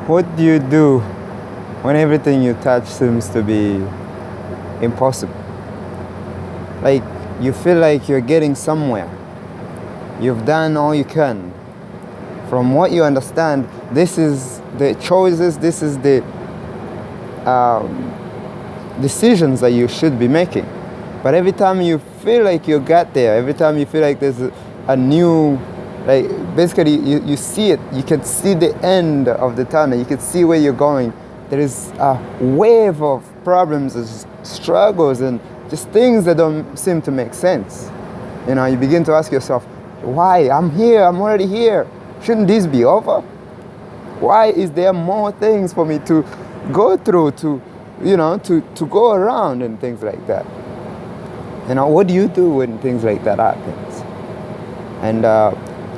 What do you do when everything you touch seems to be impossible? Like, you feel like you're getting somewhere. You've done all you can. From what you understand, this is the choices, this is the decisions that you should be making. But every time you feel like you got there, every time you feel like there's a new, like basically you see it, you can see the end of the tunnel, you can see where you're going. There is a wave of problems and struggles and just things that don't seem to make sense. You know, you begin to ask yourself, why? I'm here, I'm already here. Shouldn't this be over? Why is there more things for me to go through, to go around and things like that? You know, what do you do when things like that happens? And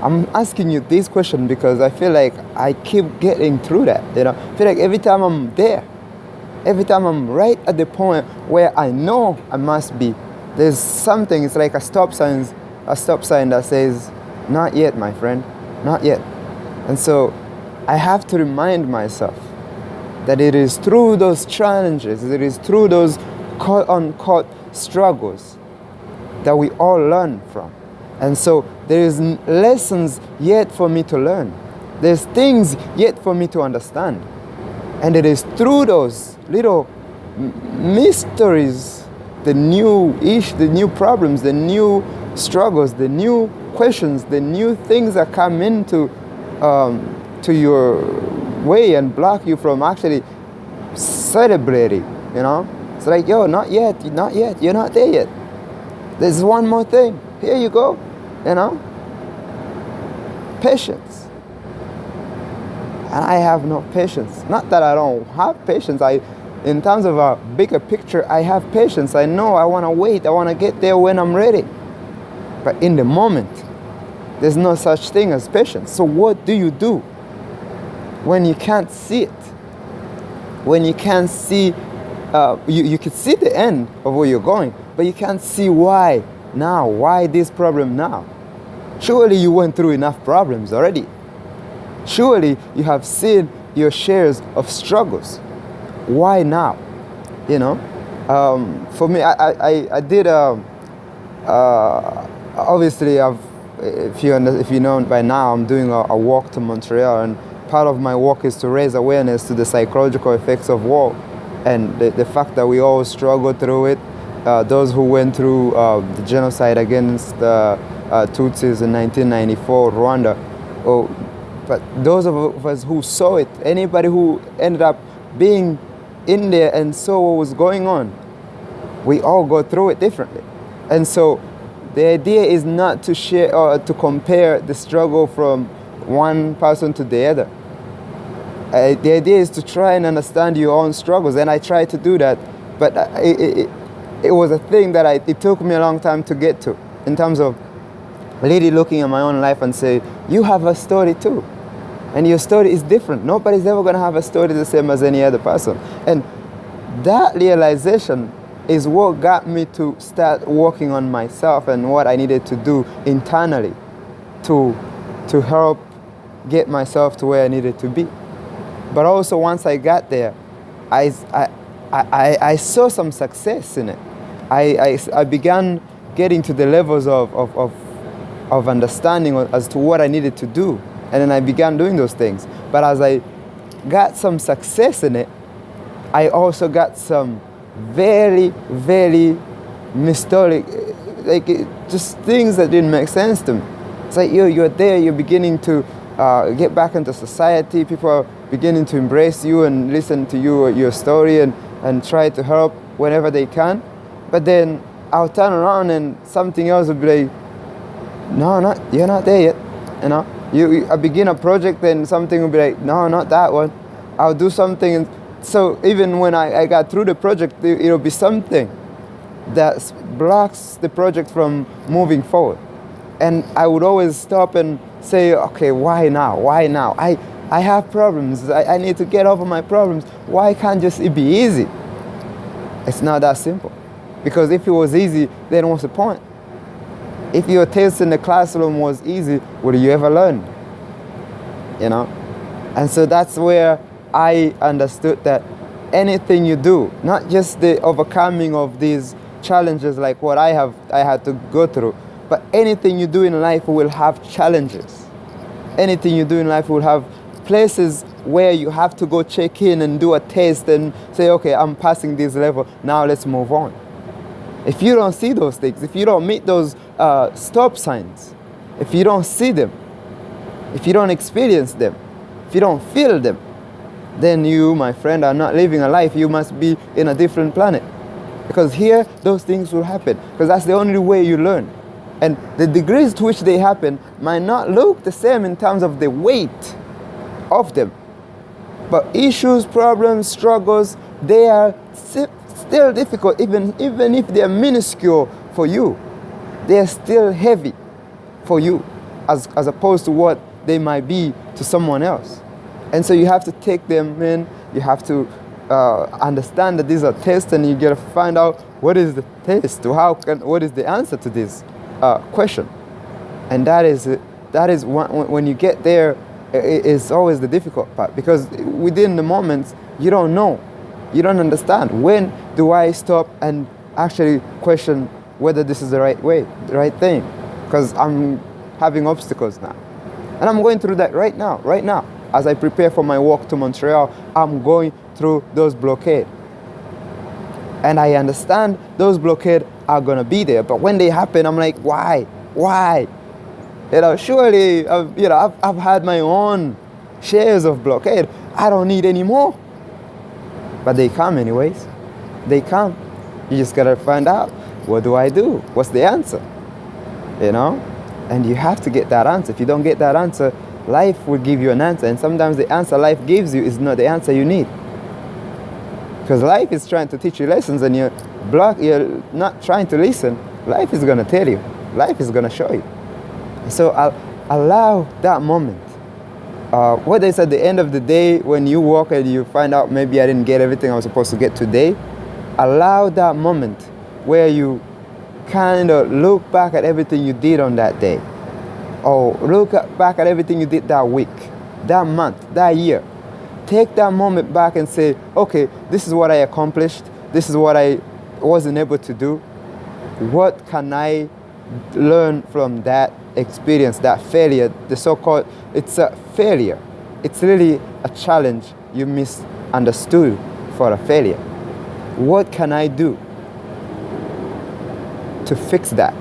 I'm asking you this question because I feel like I keep getting through that. You know, I feel like every time I'm there, every time I'm right at the point where I know I must be, there's something. It's like a stop sign that says, "Not yet, my friend, not yet." And so I have to remind myself that it is through those challenges, it is through those quote-unquote struggles that we all learn from. And so there is lessons yet for me to learn. There's things yet for me to understand. And it is through those little mysteries, the new problems, the new struggles, the new questions, the new things that come into to your way and block you from actually celebrating, you know? It's like, yo, not yet, you're not there yet. There's one more thing. Here you go, you know? Patience. And I have no patience. Not that I don't have patience. In terms of a bigger picture, I have patience. I know I want to wait. I want to get there when I'm ready. But in the moment, there's no such thing as patience. So what do you do when you can't see it? When you can't see, you can see the end of where you're going, but you can't see why now. Why this problem now? Surely you went through enough problems already. Surely you have seen your shares of struggles. Why now? You know, for me, I did. Obviously, if you know by now, I'm doing a walk to Montreal, and part of my walk is to raise awareness to the psychological effects of war, and the fact that we all struggle through it. Those who went through the genocide against Tutsis in 1994, Rwanda. But those of us who saw it, anybody who ended up being in there and saw what was going on, we all go through it differently. And so the idea is not to share or to compare the struggle from one person to the other. The idea is to try and understand your own struggles, and I try to do that, but it was a thing that it took me a long time to get to, in terms of really looking at my own life and say, you have a story too. And your story is different. Nobody's ever going to have a story the same as any other person. And that realization is what got me to start working on myself and what I needed to do internally to help get myself to where I needed to be. But also once I got there, I saw some success in it. I began getting to the levels of understanding as to what I needed to do. And then I began doing those things. But as I got some success in it, I also got some very, very mysterious, just things that didn't make sense to me. It's like, you're there, you're beginning to get back into society. People are beginning to embrace you and listen to your story and try to help whenever they can. But then I'll turn around and something else will be like, no, you're not there yet, you know? I begin a project and something will be like, no, not that one. I'll do something. And so even when I got through the project, it'll be something that blocks the project from moving forward. And I would always stop and say, okay, why now? Why now? I have problems. I need to get over my problems. Why can't just it be easy? It's not that simple. Because if it was easy, then what's the point? If your test in the classroom was easy, would you ever learn? You know? And so that's where I understood that anything you do, not just the overcoming of these challenges like what I had to go through, but anything you do in life will have challenges. Anything you do in life will have places where you have to go check in and do a test and say, okay, I'm passing this level, now let's move on. If you don't see those things, if you don't meet those stop signs, if you don't see them, if you don't experience them, if you don't feel them, then you, my friend, are not living a life. You must be in a different planet. Because here, those things will happen. Because that's the only way you learn. And the degrees to which they happen might not look the same in terms of the weight of them. But issues, problems, struggles, they are still difficult, even if they are minuscule for you. They are still heavy for you, as opposed to what they might be to someone else. And so you have to take them in, you have to understand that these are tests, and you got to find out what is the test, what is the answer to this question. And that is when you get there, it's always the difficult part, because within the moments you don't know, you don't understand. When do I stop and actually question whether this is the right way, the right thing? Because I'm having obstacles now, and I'm going through that right now. As I prepare for my walk to Montreal, I'm going through those blockades. And I understand those blockades are going to be there. But when they happen, I'm like, why? Surely, I've had my own shares of blockade. I don't need any more. But they come anyways. They come. You just got to find out, what do I do? What's the answer? And you have to get that answer. If you don't get that answer, life will give you an answer. And sometimes the answer life gives you is not the answer you need. Because life is trying to teach you lessons, and you're not trying to listen. Life is going to tell you. Life is going to show you. So allow that moment. Whether it's at the end of the day when you walk and you find out maybe I didn't get everything I was supposed to get today, allow that moment where you kind of look back at everything you did on that day. Or look back at everything you did that week, that month, that year. Take that moment back and say, okay, this is what I accomplished. This is what I wasn't able to do. What can I learn from that experience, that failure? The so-called, it's a failure. It's really a challenge you misunderstood for a failure. What can I do to fix that?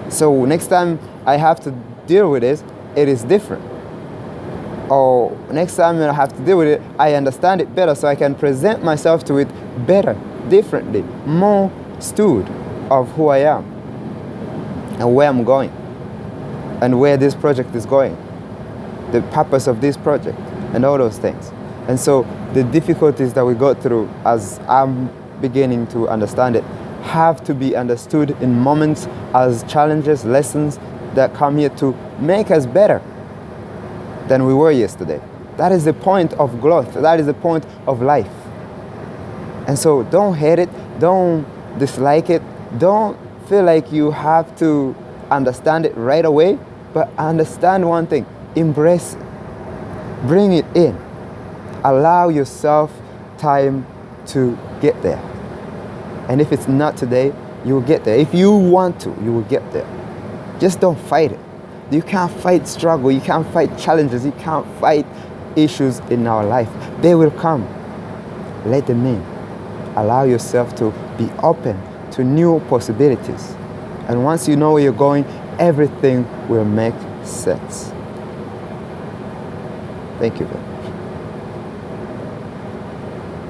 So next time I have to deal with it, it is different. Or next time I have to deal with it, I understand it better, so I can present myself to it better, differently, more stood of who I am and where I'm going and where this project is going, the purpose of this project, and all those things. And so the difficulties that we go through, as I'm beginning to understand it, have to be understood in moments as challenges, lessons that come here to make us better than we were yesterday. That is the point of growth. That is the point of life. And so don't hate it. Don't dislike it. Don't feel like you have to understand it right away, but understand one thing. Embrace it. Bring it in. Allow yourself time to get there. And if it's not today, you will get there. If you want to, you will get there. Just don't fight it. You can't fight struggle. You can't fight challenges. You can't fight issues in our life. They will come. Let them in. Allow yourself to be open to new possibilities. And once you know where you're going, everything will make sense. Thank you very much.